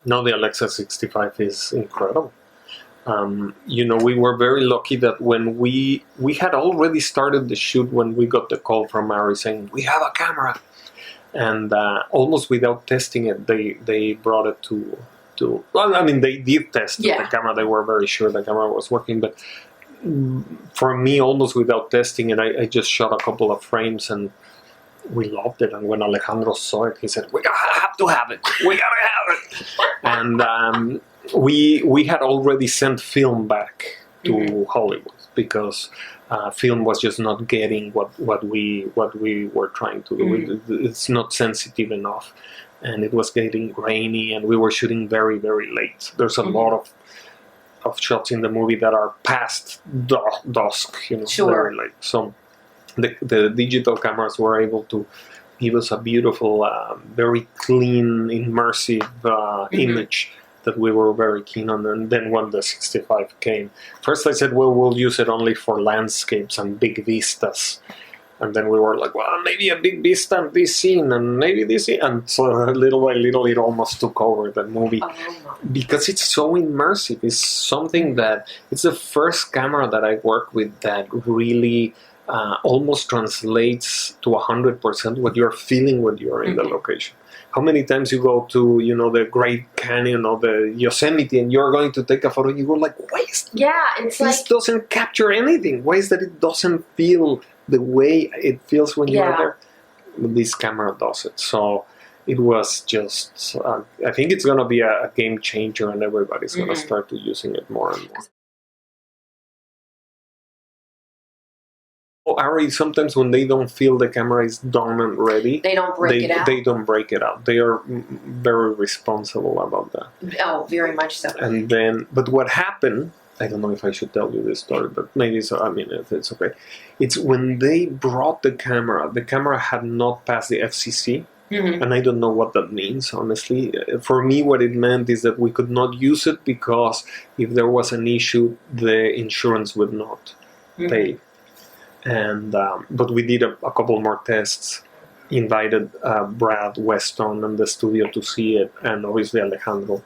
No, the Alexa 65 is incredible. We were very lucky that when we had already started the shoot when we got the call from Mary saying we have a camera, and almost without testing it, they brought it to. Well, I mean, they did test the camera. They were very sure the camera was working, but for me, almost without testing it, I just shot a couple of frames and we loved it. And when Alejandro saw it, he said, "We have to have it. We gotta have it." And we had already sent film back to Hollywood because film was just not getting what we were trying to do. It's not sensitive enough, and it was getting grainy, and we were shooting very, very late. There's a lot of shots in the movie that are past dusk, very late. So the digital cameras were able to give us a beautiful, very clean, immersive image that we were very keen on. And then when the 65 came, first I said, well, we'll use it only for landscapes and big vistas. And then we were like, well, maybe a big vista and this scene, and maybe this scene. And so little by little, it almost took over the movie. Because it's so immersive. It's something that, it's the first camera that I work with that really almost translates to 100% what you're feeling when you're in the location. How many times you go to, the Great Canyon or the Yosemite and you're going to take a photo and you go like, why is this doesn't capture anything? Why is that it doesn't feel the way it feels when you're there? This camera does it. So it was just, I think it's going to be a game changer and everybody's going to start to using it more and more. Ari, sometimes when they don't feel the camera is done and ready, they don't break it out. They don't break it out. They are very responsible about that. Oh, very much so. And then, but what happened, I don't know if I should tell you this story, but maybe so. I mean, if it's okay. It's when they brought the camera had not passed the FCC. And I don't know what that means, honestly. For me, what it meant is that we could not use it because if there was an issue, the insurance would not pay. And but we did a couple more tests, invited Brad Weston and the studio to see it, and obviously Alejandro,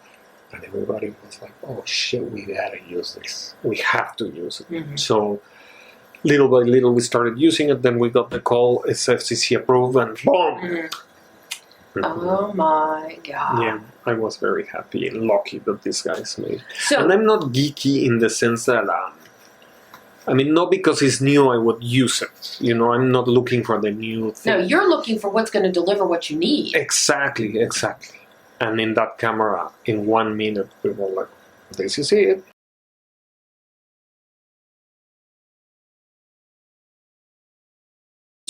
and everybody was like, oh shit, we gotta use this. We have to use it. So little by little we started using it, then we got the call, it's FCC approved, and boom! Oh my god. Yeah, I was very happy and lucky that these guys made. And I'm not geeky in the sense that I mean, not because it's new I would use it. I'm not looking for the new thing. No, you're looking for what's going to deliver what you need. Exactly. And in that camera, in 1 minute, we were like, this is it.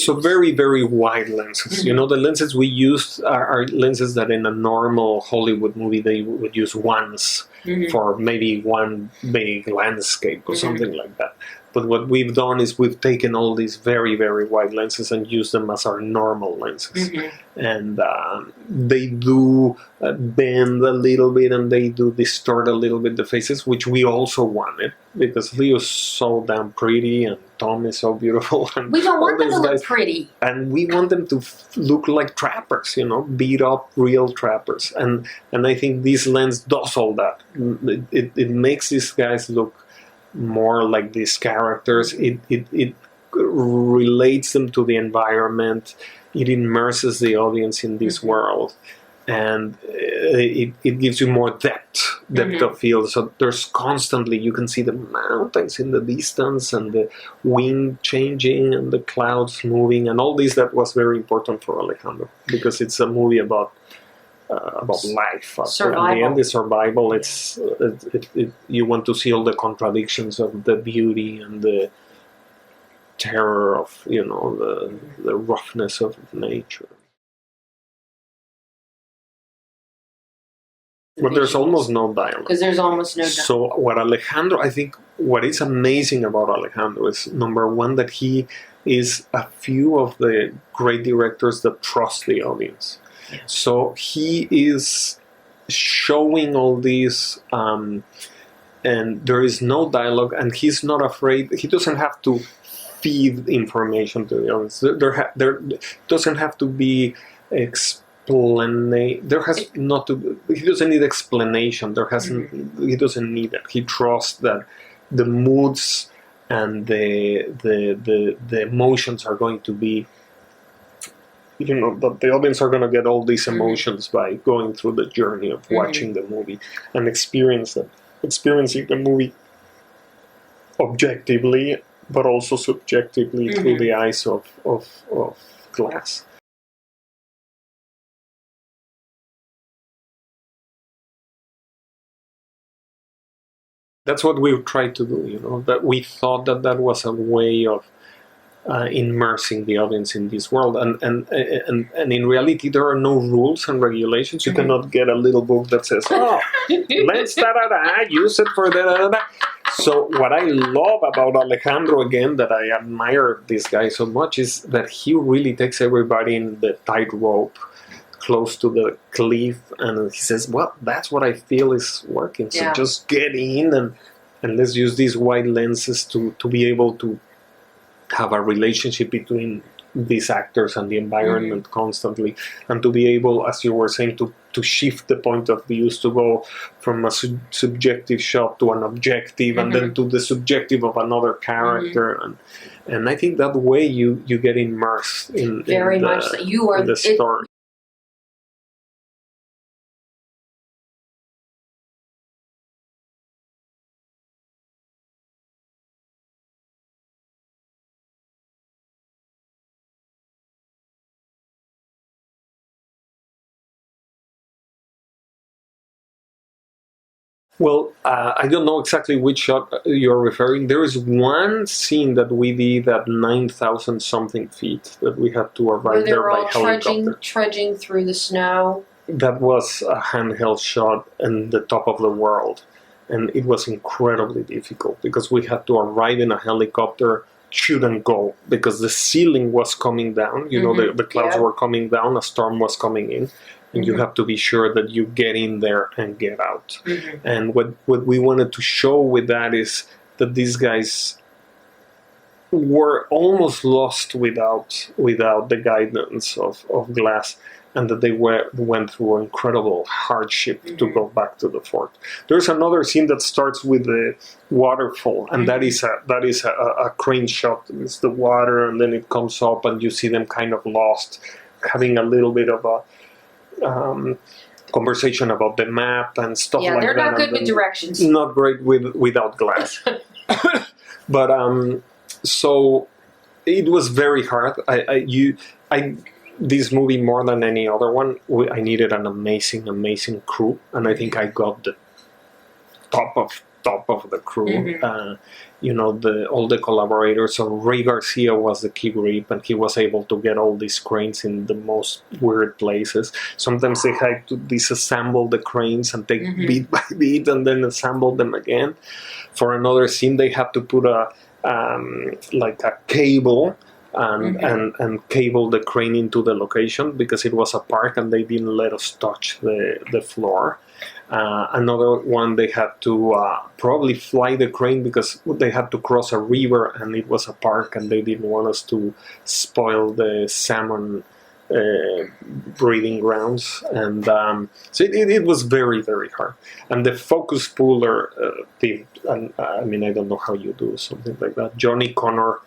So very, very wide lenses. You know, the lenses we used are lenses that in a normal Hollywood movie they would use once for maybe one big landscape or something like that. But what we've done is we've taken all these very, very wide lenses and used them as our normal lenses. And they do bend a little bit and they do distort a little bit the faces, which we also wanted because Leo's so damn pretty and Tom is so beautiful. And We don't want them to all these look guys. pretty. And we want them to look like trappers, you know, beat up real trappers. And I think this lens does all that. It makes these guys look more like these characters. It relates them to the environment. It immerses the audience in this world, and it gives you more depth of field. So there's constantly, you can see the mountains in the distance and the wind changing and the clouds moving and all this. That was very important for Alejandro because it's a movie about life. Survival. At the end, it's survival. It's you want to see all the contradictions of the beauty and the terror of, you know, the roughness of nature. But there's almost no dialogue. Because there's almost no dialogue. So I think what is amazing about Alejandro is, number one, that he is a few of the great directors that trust the audience. So he is showing all these, and there is no dialogue, and he's not afraid. He doesn't have to feed information to the audience. There doesn't have to be There has not to. He doesn't need explanation. He doesn't need it. He trusts that the moods and the emotions are going to be. You know, that the audience are going to get all these emotions by going through the journey of watching the movie and experiencing the movie objectively, but also subjectively through the eyes of Glass. That's what we tried to do, you know, that we thought that was a way of immersing the audience in this world, and in reality there are no rules and regulations. You cannot get a little book that says, "Oh, let's use it for da." So what I love about Alejandro, again, that I admire this guy so much, is that he really takes everybody in the tightrope close to the cliff, and he says, "Well, that's what I feel is working. So just get in and let's use these wide lenses to be able to have a relationship between these actors and the environment constantly, and to be able, as you were saying, to shift the point of views, to go from a subjective shot to an objective, and then to the subjective of another character, and I think that way you get immersed in much so. You are in the story. Well, I don't know exactly which shot you're referring. There is one scene that we did at 9,000 something feet that we had to arrive there by helicopter. Trudging through the snow. That was a handheld shot in the top of the world, and it was incredibly difficult because we had to arrive in a helicopter, shoot and go, because the ceiling was coming down. You know, the clouds were coming down, a storm was coming in. And you have to be sure that you get in there and get out. And what we wanted to show with that is that these guys were almost lost without the guidance of Glass, and that they went through incredible hardship to go back to the fort. There's another scene that starts with the waterfall, and that is a crane shot. It's the water, and then it comes up, and you see them kind of lost, having a little bit of a conversation about the map and stuff like that. Yeah, they're not good with directions. Not great without Glass. But so it was very hard. This movie, more than any other one, I needed an amazing crew, and I think I got the top of top of the crew. All the collaborators. So Ray Garcia was the key grip, and he was able to get all these cranes in the most weird places. Sometimes they had to disassemble the cranes and take beat by beat and then assemble them again. For another scene, they had to put a cable and cable the crane into the location because it was a park and they didn't let us touch the floor. Another one, they had to probably fly the crane because they had to cross a river and it was a park and they didn't want us to spoil the salmon breeding grounds. And so it was very, very hard. And the focus puller team, I don't know how you do something like that. Johnny Connor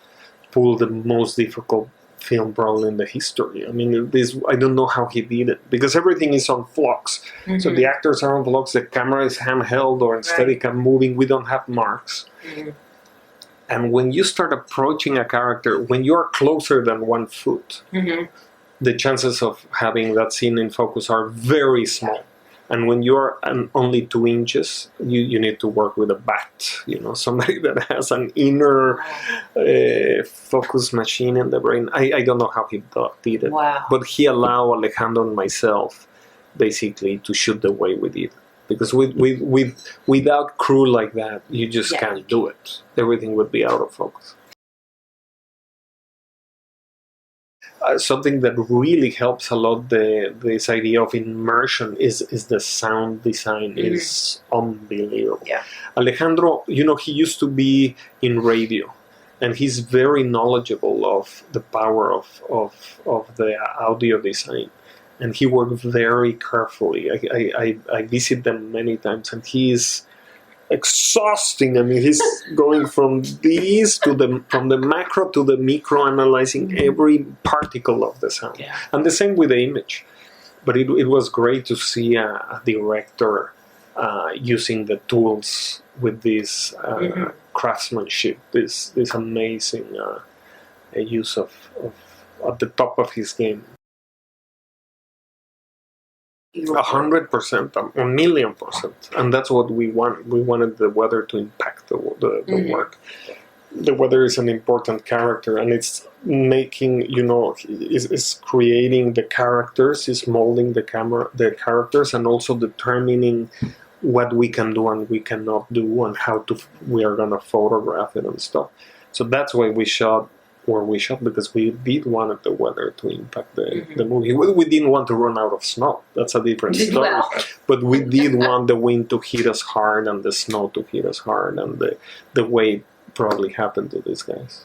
pulled the most difficult film probably in the history. I don't know how he did it because everything is on flux. So the actors are on flux, the camera is handheld or steady and moving. We don't have marks. And when you start approaching a character, when you are closer than 1 foot, the chances of having that scene in focus are very small. And when you're only 2 inches, you need to work with a bat, somebody that has an inner focus machine in the brain. I don't know how he did it. Wow. But he allowed Alejandro and myself basically to shoot the way we did. Because without crew like that, you just can't do it. Everything would be out of focus. Something that really helps a lot this idea of immersion is the sound design is unbelievable. Yeah. Alejandro, he used to be in radio, and he's very knowledgeable of the power of the audio design, and he worked very carefully. I visit them many times, and he's exhausting. He's going from the macro to the micro, analyzing every particle of the sound. Yeah. And the same with the image. But it was great to see a director using the tools with this craftsmanship, this amazing use of at the top of his game. 100%, 1,000,000%, and that's what we want. We wanted the weather to impact the work. The weather is an important character, and it's making is creating the characters, is molding the characters, and also determining what we can do and we cannot do, and how we are gonna photograph it and stuff. So that's why we shot. Because we did want the weather to impact the movie. We didn't want to run out of snow. That's a different story. Well. But we did want the wind to hit us hard and the snow to hit us hard, and the way it probably happened to these guys.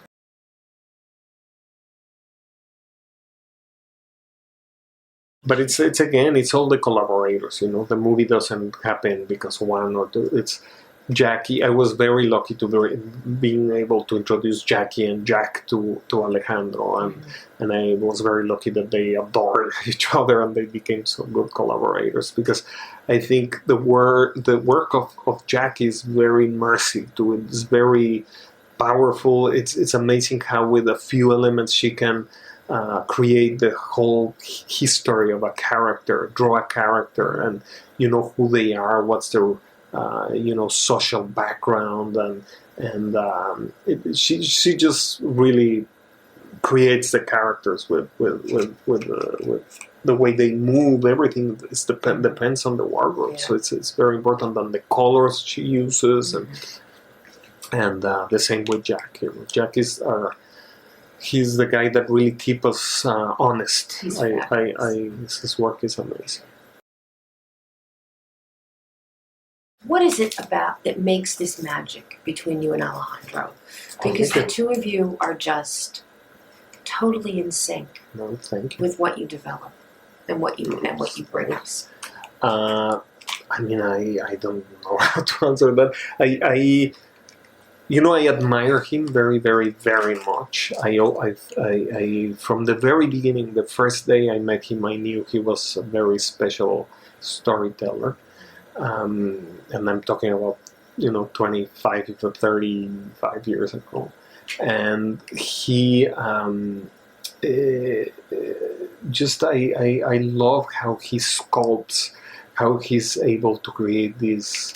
But it's all the collaborators. The movie doesn't happen because one or two. It's Jackie. I was very lucky to being able to introduce Jackie and Jack to Alejandro, and I was very lucky that they adored each other and they became so good collaborators, because I think the work of Jackie is very immersive to it. It's very powerful. It's amazing how with a few elements she can create the whole history of a character, draw a character, and who they are, what's their social background, and she just really creates the characters with the way they move. Everything depends on the wardrobe, so it's very important on the colors she uses, and the same with Jack. Jack is he's the guy that really keeps us honest. His work is amazing. What is it about that makes this magic between you and Alejandro? Because the two of you are just totally in sync with what you develop and what you bring us. I don't know how to answer that. I admire him very, very, very much. I from the very beginning, the first day I met him, I knew he was a very special storyteller. And I'm talking about 25 to 35 years ago, and he I love how he sculpts, how he's able to create these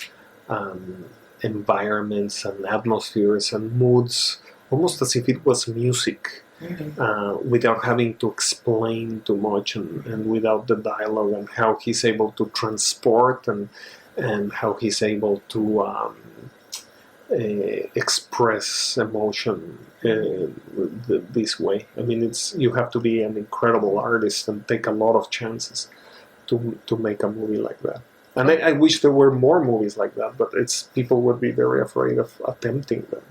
environments and atmospheres and moods, almost as if it was music, without having to explain too much, and without the dialogue, and how he's able to transport, and how he's able to express emotion this way. I mean, you have to be an incredible artist and take a lot of chances to make a movie like that. And I wish there were more movies like that, but people would be very afraid of attempting them.